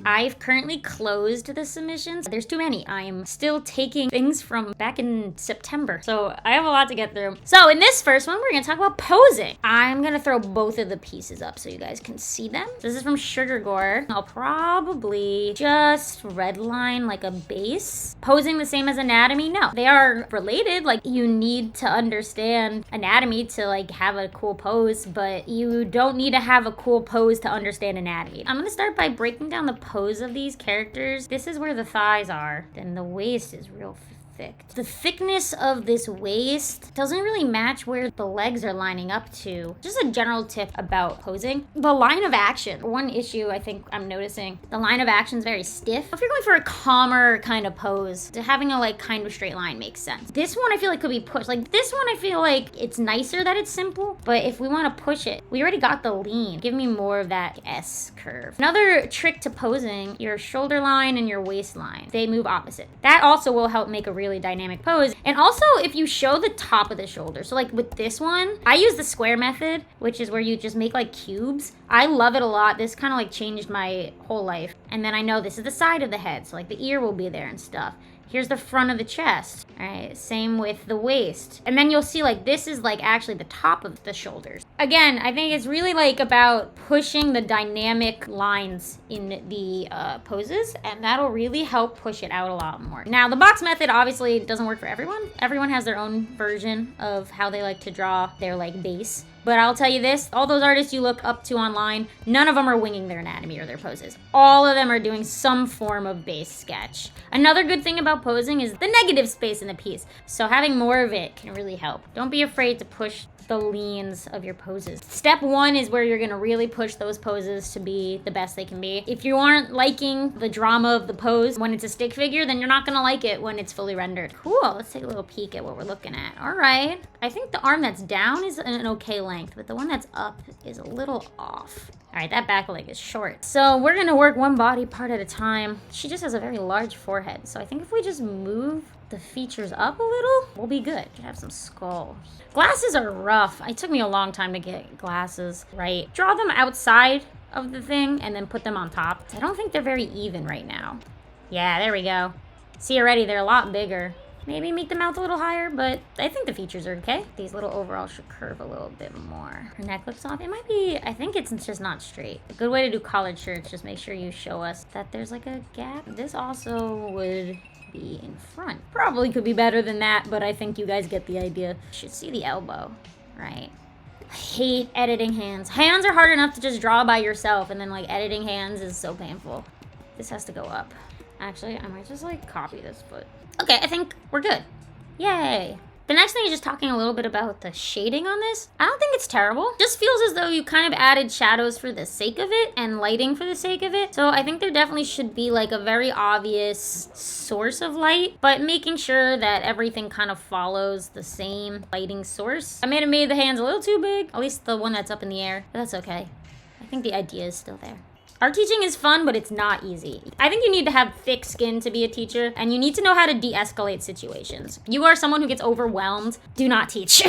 I've currently closed the submissions. There's too many. I'm still taking things from back in September. So I have a lot to get through. So in this first one, we're gonna talk about posing. I'm gonna throw both of the pieces up so you guys can see them. This is from Sugar Gore. I'll probably just redline like a base. Posing the same as anatomy? No. They are related. Like, you need to understand anatomy to like have a cool pose, but you don't need to have a cool pose to understand anatomy. I'm gonna start by breaking down the pose of these characters. This is where the thighs are. Then the waist is real thick. The thickness of this waist doesn't really match where the legs are lining up to. Just a general tip about posing. The line of action. One issue I think I'm noticing, the line of action is very stiff. If you're going for a calmer kind of pose, having a like kind of straight line makes sense. This one I feel like could be pushed. Like this one I feel like it's nicer that it's simple, but if we want to push it, we already got the lean. Give me more of that S curve. Another trick to posing, your shoulder line and your waistline, they move opposite. That also will help make a really dynamic pose. And also if you show the top of the shoulder, so like with this one, I use the square method, which is where you just make like cubes. I love it a lot. This kind of like changed my whole life. And then I know this is the side of the head, so like the ear will be there and stuff. Here's the front of the chest. All right, same with the waist. And then you'll see like this is like actually the top of the shoulders. Again, I think it's really like about pushing the dynamic lines in the poses, and that'll really help push it out a lot more. Now, the box method obviously doesn't work for everyone. Everyone has their own version of how they like to draw their like base. But I'll tell you this, all those artists you look up to online, none of them are winging their anatomy or their poses. All of them are doing some form of base sketch. Another good thing about posing is the negative space in the piece. So having more of it can really help. Don't be afraid to push the leans of your poses. Step one is where you're gonna really push those poses to be the best they can be. If you aren't liking the drama of the pose when it's a stick figure, then you're not gonna like it when it's fully rendered. Cool, let's take a little peek at what we're looking at. All right, I think the arm that's down is an okay length, but the one that's up is a little off. All right, that back leg is short. So we're gonna work one body part at a time. She just has a very large forehead, so I think if we just move the features up a little, we'll be good. Could have some skull. Glasses are rough. It took me a long time to get glasses right. Draw them outside of the thing and then put them on top. I don't think they're very even right now. Yeah, there we go. See already, they're a lot bigger. Maybe make the mouth a little higher, but I think the features are okay. These little overalls should curve a little bit more. Her neck looks off. It might be, I think it's just not straight. A good way to do collared shirts, just make sure you show us that there's like a gap. This also would be in front. Probably could be better than that, but I think you guys get the idea. Should see the elbow, right? I hate editing hands. Hands are hard enough to just draw by yourself, and then like editing hands is so painful. This has to go up. Actually, I might just like copy this foot. Okay, I think we're good. Yay. The next thing is just talking a little bit about the shading on this. I don't think it's terrible. Just feels as though you kind of added shadows for the sake of it and lighting for the sake of it. So I think there definitely should be like a very obvious source of light, but making sure that everything kind of follows the same lighting source. I may have made the hands a little too big, at least the one that's up in the air, but that's okay. I think the idea is still there. Art teaching is fun, but it's not easy. I think you need to have thick skin to be a teacher, and you need to know how to de-escalate situations. You are someone who gets overwhelmed, do not teach.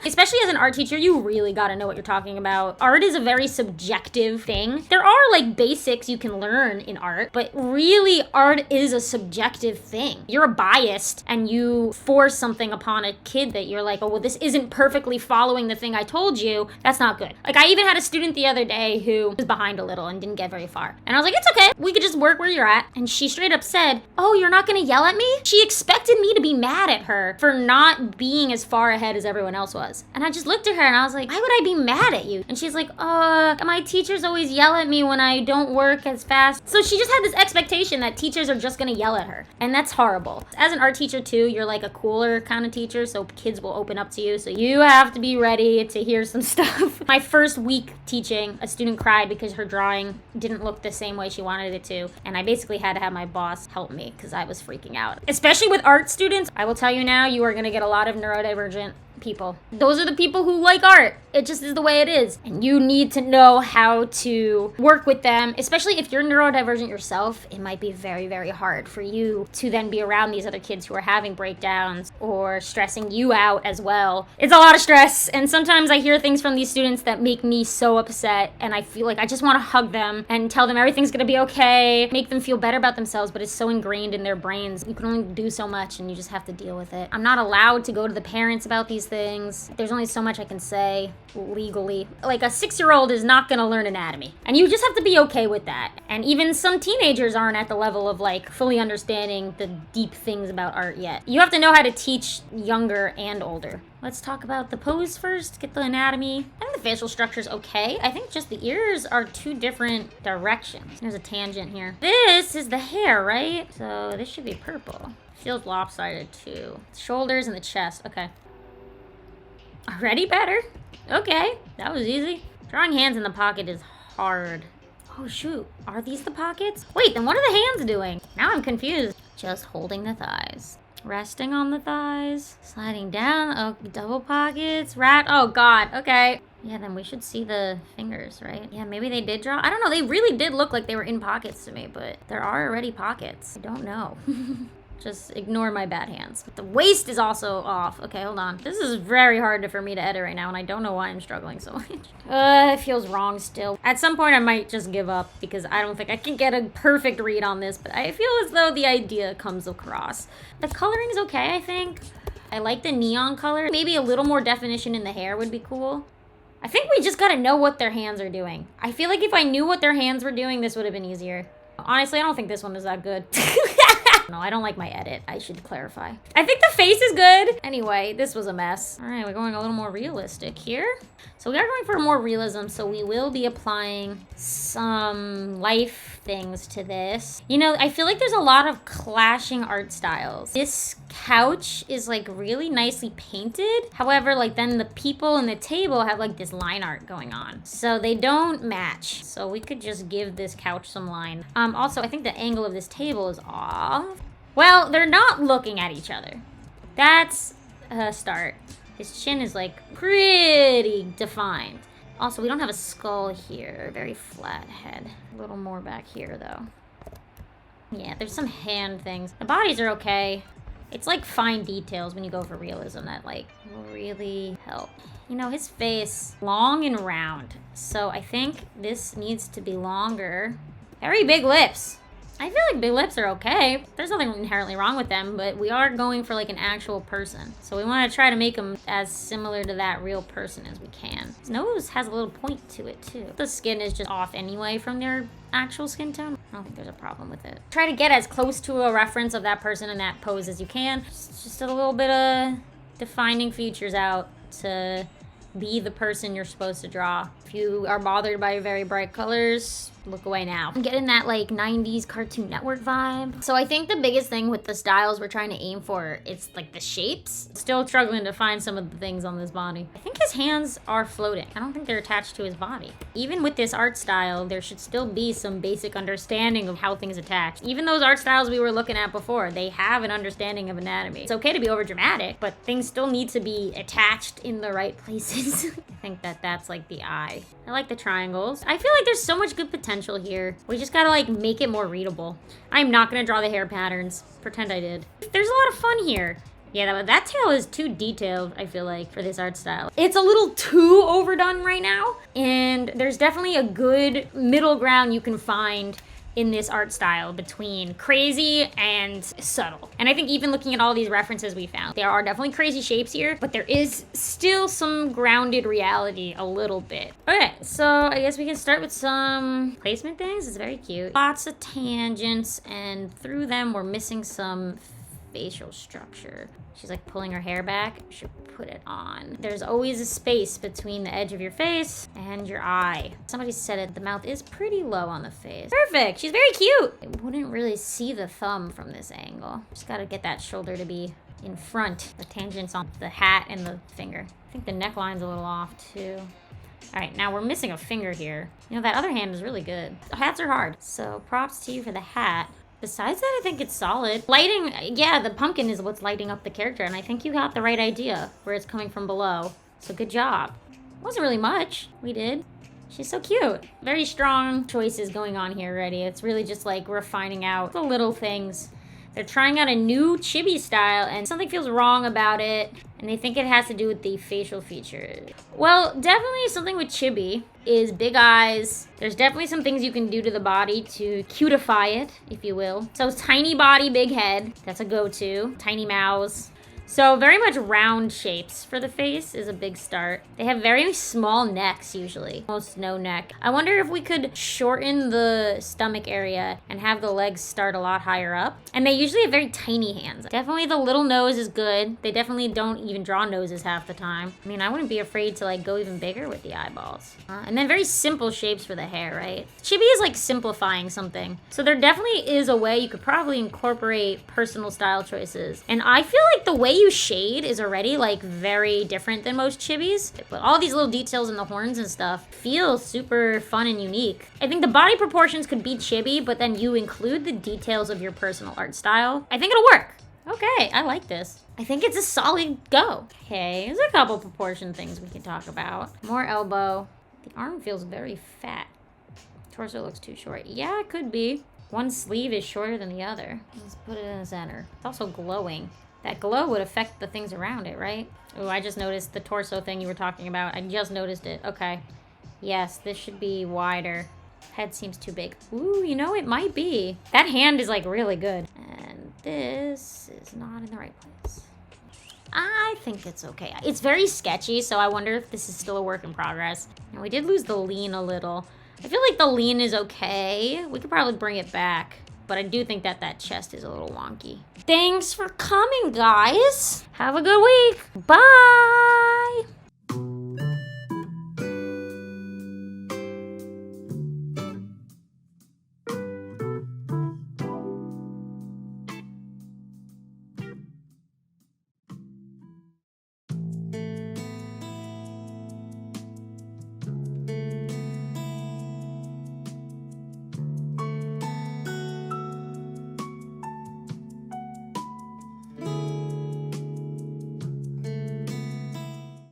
Especially as an art teacher, you really gotta know what you're talking about. Art is a very subjective thing. There are like basics you can learn in art, but really art is a subjective thing. You're biased and you force something upon a kid that you're like, oh, well, this isn't perfectly following the thing I told you. That's not good. Like I even had a student the other day who was behind a little and didn't get very far. And I was like, it's okay. We could just work where you're at. And she straight up said, oh, you're not gonna yell at me? She expected me to be mad at her for not being as far ahead as everyone else was. And I just looked at her and I was like, why would I be mad at you? And she's like, my teachers always yell at me when I don't work as fast. So she just had this expectation that teachers are just gonna yell at her. And that's horrible. As an art teacher too, you're like a cooler kind of teacher, so kids will open up to you. So you have to be ready to hear some stuff. My first week teaching, a student cried because her drawing didn't look the same way she wanted it to, and I basically had to have my boss help me because I was freaking out. Especially with art students, I will tell you now, you are going to get a lot of neurodivergent people. Those are the people who like art. It just is the way it is. And you need to know how to work with them, especially if you're neurodivergent yourself. It might be very, very hard for you to then be around these other kids who are having breakdowns or stressing you out as well. It's a lot of stress, and sometimes I hear things from these students that make me so upset, and I feel like I just want to hug them and tell them everything's gonna be okay, make them feel better about themselves, but it's so ingrained in their brains. You can only do so much, and you just have to deal with it. I'm not allowed to go to the parents about these things. There's only so much I can say legally. Like, a 6-year-old is not gonna learn anatomy, and you just have to be okay with that. And even some teenagers aren't at the level of like fully understanding the deep things about art yet. You have to know how to teach younger and older. Let's talk about the pose first, get the anatomy. I think the facial structure's okay. I think just the ears are 2 different directions. There's a tangent here. This is the hair, right? So this should be purple. Feels lopsided too. Shoulders and the chest, okay. Already better. Okay, that was easy. Drawing hands in the pocket is hard. Oh shoot, are these the pockets? Wait, then what are the hands doing? Now I'm confused. Just holding the thighs. Resting on the thighs. Sliding down, oh, double pockets. Oh god, okay. Yeah, then we should see the fingers, right? Yeah, maybe they did draw. I don't know, they really did look like they were in pockets to me, but there are already pockets. I don't know. Just ignore my bad hands. But the waist is also off. Okay, hold on. This is very hard for me to edit right now, and I don't know why I'm struggling so much. It feels wrong still. At some point, I might just give up because I don't think I can get a perfect read on this, but I feel as though the idea comes across. The coloring's okay, I think. I like the neon color. Maybe a little more definition in the hair would be cool. I think we just gotta know what their hands are doing. I feel like if I knew what their hands were doing, this would have been easier. Honestly, I don't think this one is that good. No, I don't like my edit. I should clarify. I think the face is good. Anyway, this was a mess. All right, we're going a little more realistic here. So we are going for more realism, so we will be applying some life things to this. You know, I feel like there's a lot of clashing art styles. This couch is like really nicely painted. However, like then the people and the table have like this line art going on. So they don't match. So we could just give this couch some line. Also, I think the angle of this table is off. Well, they're not looking at each other. That's a start. His chin is like pretty defined. Also, we don't have a skull here. Very flat head. A little more back here though. Yeah, there's some hand things. The bodies are okay. It's like fine details when you go for realism that like will really help. You know, his face, long and round. So I think this needs to be longer. Very big lips. I feel like big lips are okay. There's nothing inherently wrong with them, but we are going for like an actual person. So we want to try to make them as similar to that real person as we can. His nose has a little point to it too. The skin is just off anyway from their actual skin tone. I don't think there's a problem with it. Try to get as close to a reference of that person in that pose as you can. Just a little bit of defining features out to be the person you're supposed to draw. If you are bothered by very bright colors, look away now. I'm getting that like 90s Cartoon Network vibe. So I think the biggest thing with the styles we're trying to aim for, it's like the shapes. Still struggling to find some of the things on this body. I think his hands are floating. I don't think they're attached to his body. Even with this art style, there should still be some basic understanding of how things attach. Even those art styles we were looking at before, they have an understanding of anatomy. It's okay to be over dramatic, but things still need to be attached in the right places. I think that's like the eye. I like the triangles. I feel like there's so much good potential here. We just gotta like make it more readable. I'm not gonna draw the hair patterns. Pretend I did. There's a lot of fun here. Yeah, that tail is too detailed, I feel like, for this art style. It's a little too overdone right now, and there's definitely a good middle ground you can find in this art style between crazy and subtle. And I think even looking at all these references we found, there are definitely crazy shapes here, but there is still some grounded reality a little bit. Okay, so I guess we can start with some placement things. It's very cute. Lots of tangents, and through them we're missing some facial structure. She's like pulling her hair back. Should put it on. There's always a space between the edge of your face and your eye. Somebody said it, the mouth is pretty low on the face. Perfect, she's very cute. I wouldn't really see the thumb from this angle. Just gotta get that shoulder to be in front. The tangents on the hat and the finger. I think the neckline's a little off too. All right, now we're missing a finger here. You know, that other hand is really good. The hats are hard, so props to you for the hat. Besides that, I think it's solid. Lighting, yeah, the pumpkin is what's lighting up the character, and I think you got the right idea where it's coming from below. So good job. Wasn't really much. We did. She's so cute. Very strong choices going on here already. It's really just like refining out the little things. They're trying out a new chibi style and something feels wrong about it. And they think it has to do with the facial features. Well, definitely something with chibi is big eyes. There's definitely some things you can do to the body to cutify it, if you will. So tiny body, big head. That's a go-to. Tiny mouths. So very much round shapes for the face is a big start. They have very small necks usually, almost no neck. I wonder if we could shorten the stomach area and have the legs start a lot higher up. And they usually have very tiny hands. Definitely the little nose is good. They definitely don't even draw noses half the time. I mean, I wouldn't be afraid to like go even bigger with the eyeballs. And then very simple shapes for the hair, right? Chibi is like simplifying something. So there definitely is a way you could probably incorporate personal style choices. And I feel like the way you shade is already like very different than most chibis, but all these little details in the horns and stuff feel super fun and unique. I think the body proportions could be chibi, but then you include the details of your personal art style. I think it'll work. Okay, I like this. I think it's a solid go. Okay, there's a couple proportion things we can talk about. More elbow. The arm feels very fat. Torso looks too short. Yeah, it could be. One sleeve is shorter than the other. Let's put it in the center. It's also glowing. That glow would affect the things around it, right? Oh, I just noticed the torso thing you were talking about. I just noticed it. Okay. Yes, this should be wider. Head seems too big. Ooh, you know, it might be. That hand is like really good. And this is not in the right place. I think it's okay. It's very sketchy, so I wonder if this is still a work in progress. And we did lose the lean a little. I feel like the lean is okay. We could probably bring it back. But I do think that that chest is a little wonky. Thanks for coming, guys. Have a good week. Bye.